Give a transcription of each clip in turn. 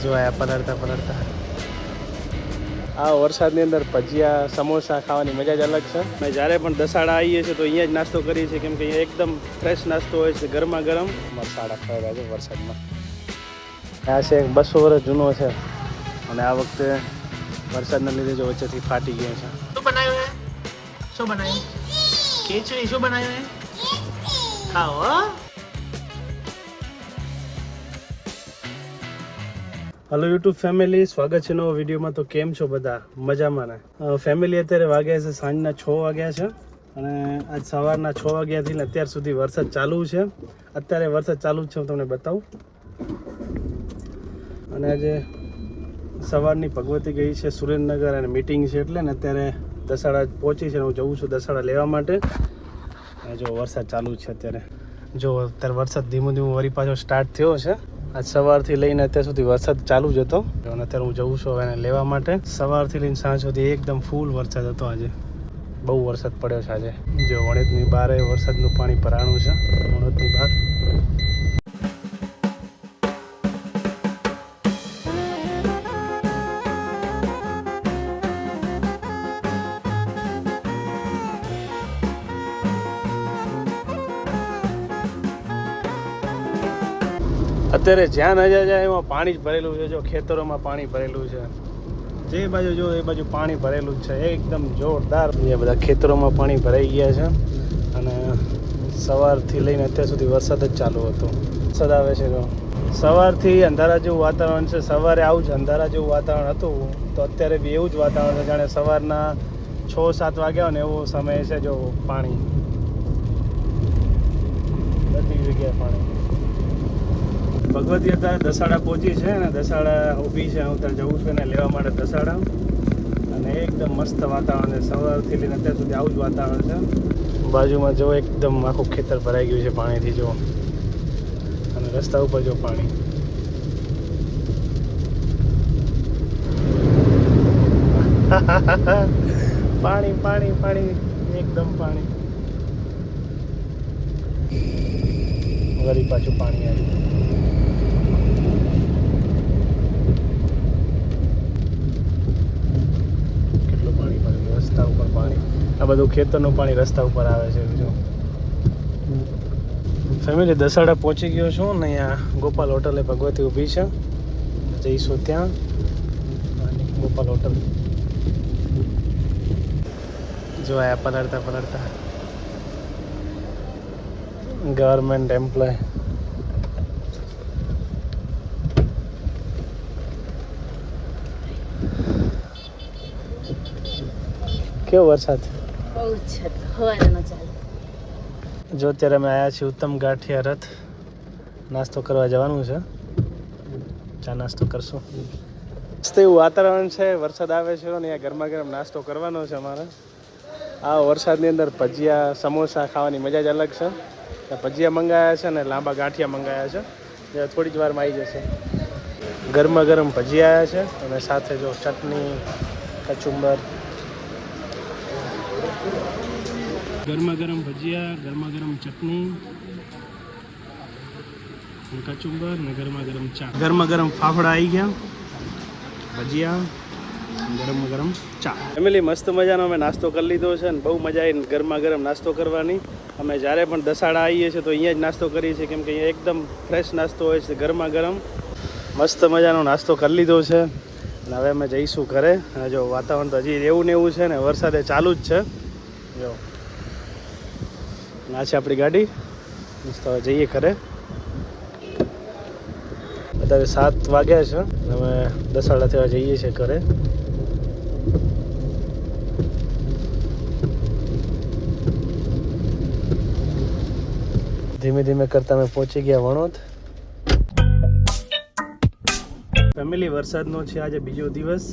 જો આયા પલળતા આ વરસાદની અંદર ભજીયા સમોસા ખાવાની મજા જ અલગ છે. અમે જ્યારે પણ દસાડા આવીએ છીએ તો અહીંયા જ નાસ્તો કરીએ છીએ, કેમ કે અહીંયા એકદમ ફ્રેશ નાસ્તો હોય છે, ગરમા ગરમ. અમારા સાડા ખવડાવ્યા છે વરસાદમાં. આ છે 200 વર્ષ જૂનો છે અને આ વખતે વરસાદના લીધે જો વચ્ચેથી ફાટી ગયો છે. શું બનાવ્યું હે? શું બનાવ્યું? ખીચડી. શું બનાવ્યું હે? ખાઓ. હલો યુટ્યુબ ફેમિલી, સ્વાગત છે નવો વિડીયોમાં. તો કેમ છો બધા? મજામાં ને? ફેમિલી અત્યારે વાગ્યા છે સાંજના 6 વાગ્યા છે અને આજ સવારના 6 વાગ્યાથી ને અત્યાર સુધી વરસાદ ચાલુ છે. અત્યારે વરસાદ ચાલુ જ છે, હું તમને બતાવું. અને આજે સવારની ભગવતી ગઈ છે સુરેન્દ્રનગર અને મીટિંગ છે એટલે ને અત્યારે દસાડા પહોંચી છે. હું જઉં છું દસાડા લેવા માટે. અને જો વરસાદ ચાલુ છે અત્યારે. જો અત્યારે વરસાદ ધીમું વળી પાછો સ્ટાર્ટ થયો છે. આજ સવારથી લઈને અત્યાર સુધી વરસાદ ચાલુ જ હતો અને અત્યારે હું જઉં છું એને લેવા માટે. સવારથી લઈને સાંજ સુધી એકદમ ફૂલ વરસાદ હતો. આજે બહુ વરસાદ પડ્યો છે. આજે જો વણેજની બહાર વરસાદનું પાણી ભરાણું છે. વણોદની બહાર અત્યારે જ્યાં નજર જાય એમાં પાણી જ ભરેલું છે. જો ખેતરોમાં પાણી ભરેલું છે, જે બાજુ જો એ બાજુ પાણી ભરેલું જ છે એકદમ જોરદાર. એ બધા ખેતરોમાં પાણી ભરાઈ ગયા છે અને સવારથી લઈને અત્યાર સુધી વરસાદ જ ચાલુ હતો. વરસાદ આવે છે તો સવારથી અંધારા જેવું વાતાવરણ છે. સવારે આવું જ અંધારા જેવું વાતાવરણ હતું તો અત્યારે બી એવું જ વાતાવરણ છે, જાણે સવારના 6-7 વાગ્યા હોય ને એવો સમય છે. જો પાણી બધી જગ્યાએ પાણી. ભગવતી અત્યારે દસાડા પહોંચી છે ને દસાડા ઊભી છે. હું ત્યાં જવું છું એને લેવા માટે દસાડા. અને એકદમ મસ્ત વાતાવરણ છે. સવારથી લઈને અત્યાર સુધી આવું જ વાતાવરણ છે. બાજુમાં જો એકદમ આખું ખેતર ભરાઈ ગયું છે પાણીથી જો. અને રસ્તા ઉપર જો પાણી. પાણી પાણી પાણી એકદમ પાણી. વળી પાછું પાણી આવ્યું. રસ્તા ઉપર પાણી. આ બધું ખેતરનું પાણી રસ્તા ઉપર આવે છે. બીજું ફેમિલી દસાડા પહોંચી ગયો છું ને અહીંયા ગોપાલ હોટલે ભગવતી ઊભી છે. જઈશું ત્યાં. ગોપાલ હોટલ જો આયા પલળતા ગવર્મેન્ટ એમ્પ્લોય. કેવો વરસાદ જો. અત્યારે અમે આવ્યા છીએ ઉત્તમ ગાંઠિયા રથ. નાસ્તો કરવા જવાનું છે. ચા નાસ્તો કરશું. મસ્ત એવું વાતાવરણ છે. વરસાદ આવે છે ને અહીંયા ગરમા ગરમ નાસ્તો કરવાનો છે અમારે. આ વરસાદની અંદર ભજીયા સમોસા ખાવાની મજા જ અલગ છે. ભજીયા મંગાવ્યા છે ને લાંબા ગાંઠિયા મંગાવ્યા છે, જે થોડી જ વારમાં આવી જશે. ગરમા ગરમ ભજીયા આવ્યા છે અને સાથે જો ચટણી, કચુંબર. ગરમા ગરમ ભજીયા, ગરમા ગરમ ચટણી, કચુંબર ને ગરમા ગરમ ચા. ગરમા ગરમ ફાફડા આવી ગયા, ભજીયા, ગરમા ગરમ ચા. ફેમિલી મસ્ત મજાનો અમે નાસ્તો કરી લીધો છે ને બહુ મજા આવી ગરમા ગરમ નાસ્તો કરવાની. અમે જ્યારે પણ દસાડા આવીએ છીએ તો અહીંયા જ નાસ્તો કરીએ છીએ, કેમ કે અહીંયા એકદમ ફ્રેશ નાસ્તો હોય છે, ગરમા ગરમ. મસ્ત મજાનો નાસ્તો કરી લીધો છે અને હવે અમે જઈશું ઘરે. અને જો વાતાવરણ તો હજી એવું ને એવું છે ને વરસાદે ચાલુ જ છે. જો આ છે આપણી ગાડી. મસ્ત હવે જઈએ ઘરે. અત્યારે 7 વાગ્યા છે. અમે દસાડાથી હવે જઈએ છીએ ઘરે. ધીમે ધીમે કરતા અમે પહોંચી ગયા વણોદ. ફેમિલી વરસાદનો છે આજે બીજો દિવસ.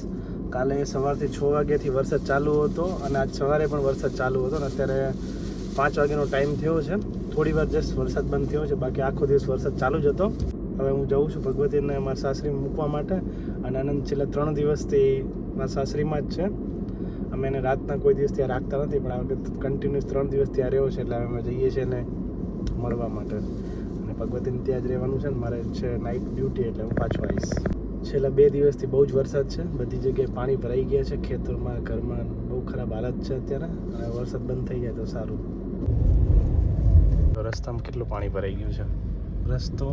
કાલે સવારથી 6 વાગ્યાથી વરસાદ ચાલુ હતો અને આજ સવારે પણ વરસાદ ચાલુ હતો ને અત્યારે 5 વાગ્યાનો ટાઈમ થયો છે. થોડી વાર જસ્ટ વરસાદ બંધ થયો છે, બાકી આખો દિવસ વરસાદ ચાલુ જ હતો. હવે હું જઉં છું ભગવતીને મારા સાસરીમાં મૂકવા માટે. અને આનંદ છેલ્લા 3 દિવસથી મારા સાસરીમાં જ છે. અમે એને રાતના કોઈ દિવસ ત્યાં રાખતા નથી, પણ આ વખતે કન્ટિન્યુઅસ 3 દિવસ ત્યાં રહ્યો છે એટલે અમે જઈએ છીએ એને મળવા માટે. અને ભગવતીને ત્યાં જ રહેવાનું છે ને મારે છે નાઇટ ડ્યુટી, એટલે હું પાછો આવીશ. છેલ્લા 2 દિવસથી બહુ જ વરસાદ છે. બધી જગ્યાએ પાણી ભરાઈ ગયા છે, ખેતરમાં, ઘરમાં. બહુ ખરાબ હાલત છે અત્યારે. અને વરસાદ બંધ થઈ જાય તો સારું. રસ્તામાં કેટલું પાણી ભરાઈ ગયું છે. રસ્તો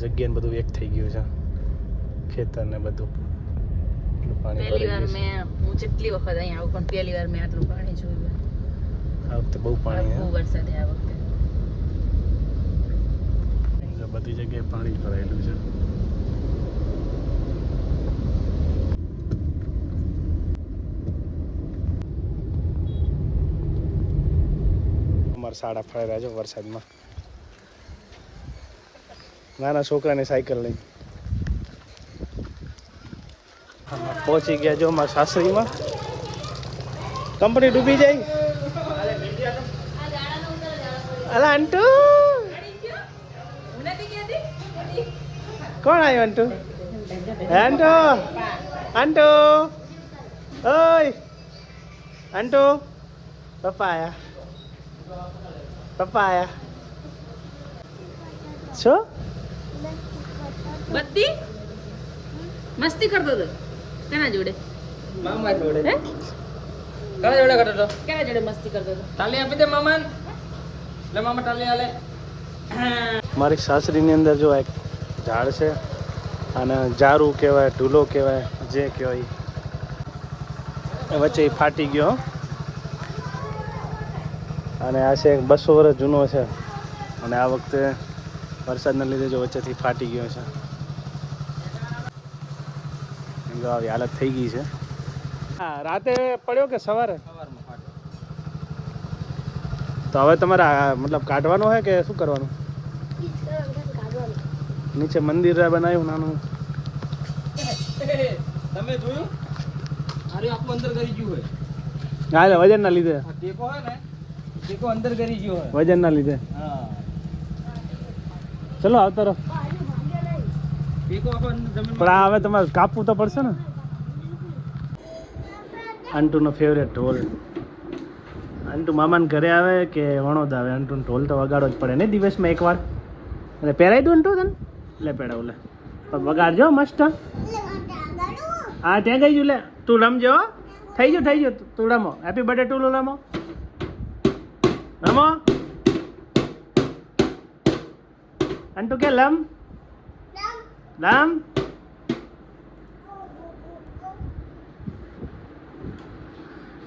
જગ્યાને બધું એક થઈ ગયું છે, ખેતર ને બધું. પાણી પહેલી વાર હું જેટલી વખત અહીંયા આવું પણ પહેલી વાર મેં આટલું પાણી જોયું. આ વખતે બહુ પાણી બહુ વરસાદ આ વખતે. બધી જગ્યાએ પાણી જ ભરાયેલું છે. અમારા સાડા ફરાઈ રહ્યા છે વરસાદમાં. નાના છોકરાની સાયકલ લઈ પહોંચી ગયા જો મારા સાસરીમાં. કંપની ડૂબી જાય. અલા અંટુ, કોણ આવ્યું અંટુ? અંટુ, અંટુ, ઓય અંટુ, પપ્પા આયા, પપ્પા આયા. શું બત્તી મસ્તી કરતો હતો કેના જોડે? મામા જોડે. હે કાલે જોડે કરતો તો. કેના જોડે મસ્તી કરતો હતો? તાલી આપી દે મામાન. લે મામા તાલી આલે. મારી સાસરીની અંદર જો એક ઝાડ છે, અને જારું કહેવાય, ઢૂલો કહેવાય, જે કહેવાય એ વચ્ચે એ ફાટી ગયો. અને આ છે 200 વર્ષ જૂનો છે, અને આ વખતે વરસાદના લીધે જો વચ્ચેથી ફાટી ગયો છે. જો આવી હાલત થઈ ગઈ છે. હા, રાતે પડ્યો કે સવારે? તો હવે તમારે મતલબ કાઢવાનો હોય કે શું કરવાનું? નીચે મંદિર બનાવ્યું નાનું. તમે જોયું? આરે આખું અંદર કરી ગયું હોય. હા, એટલે વજનના લીધે. આ ટેકો હોય ને, ટેકો અંદર કરી ગયો હોય. વજનના લીધે. હા. ચલો આવતો રહો. ટેકો આખો જમીનમાં. પણ આ હવે તમારે કાપવું તો પડશે ને. અંટુનો ફેવરેટ ઢોલ. અંટુ મામાને ઘરે આવે કે વણોદ આવે, અંટુનો ઢોલ તો વગાડવો જ પડે ને દિવસમાં એકવાર. એટલે પહેરાવી દઉં અંટુ તને? લે પહેરાવ લે. પણ વગાડજો મસ્ત. હા, ત્યાં ગઈ છું. લે તું રમજો. થઈ ગયું તું રમો. હેપી બર્થડે ટુ રમો. રમો અંટુ કે લમ લમ.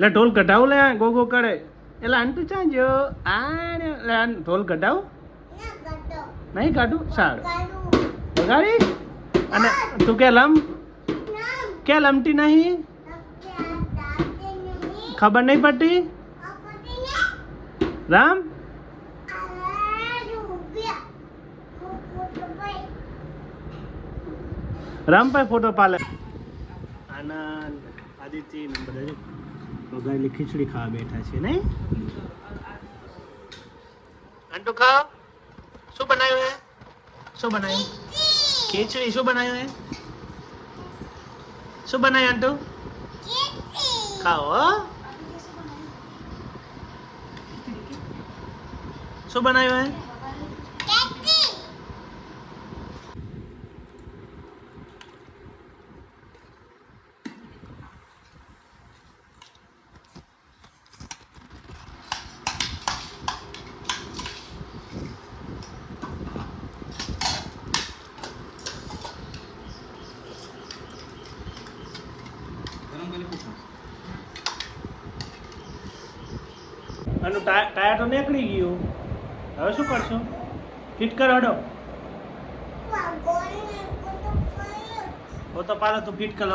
લે ઢોલ કઢાવ. લે ગોગો કરે. એટલે અંટુ ચાંજો આ ઢોલ કઢાવ. નહીં કાઢું? સારું વગાડીશ. અને તું કે લમ કે લમતી નહીં? ખબર નહીં પડતી? રામ રામભાઈ ફોટો પાલે. આનંદ, આદિત્ય ને બધા વગાડેલી ખીચડી ખાવા બેઠા છે નહીં? અંટુ ખાઓ. શું બનાવ્યું હે? શું બનાવ્યું? ખીચડી. શું બનાવ્યું હે? શું બનાવ્યું અંટુ? ખાઓ હો. શું બનાવ્યું હે? આનું ટાયર તો નીકળી ગયું. હવે શું કરશું? ફિટ કર હડો. તો પાલો તું ફિટ કર.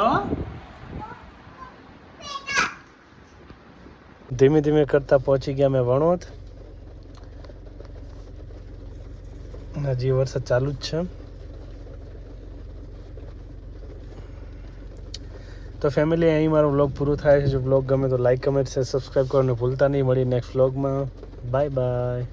ધીમે ધીમે કરતા પહોંચી ગયા મેં વણોદ. હજી વરસાદ ચાલુ જ છે. તો ફેમિલી, અહીં મારો વ્લોગ પૂરો થાય છે. જો વ્લોગ ગમે તો લાઈક, કમેન્ટ, શેર, સબસ્ક્રાઈબ કરવાનું ભૂલતા નહીં. મળી નેક્સ્ટ વ્લોગમાં. Bye bye.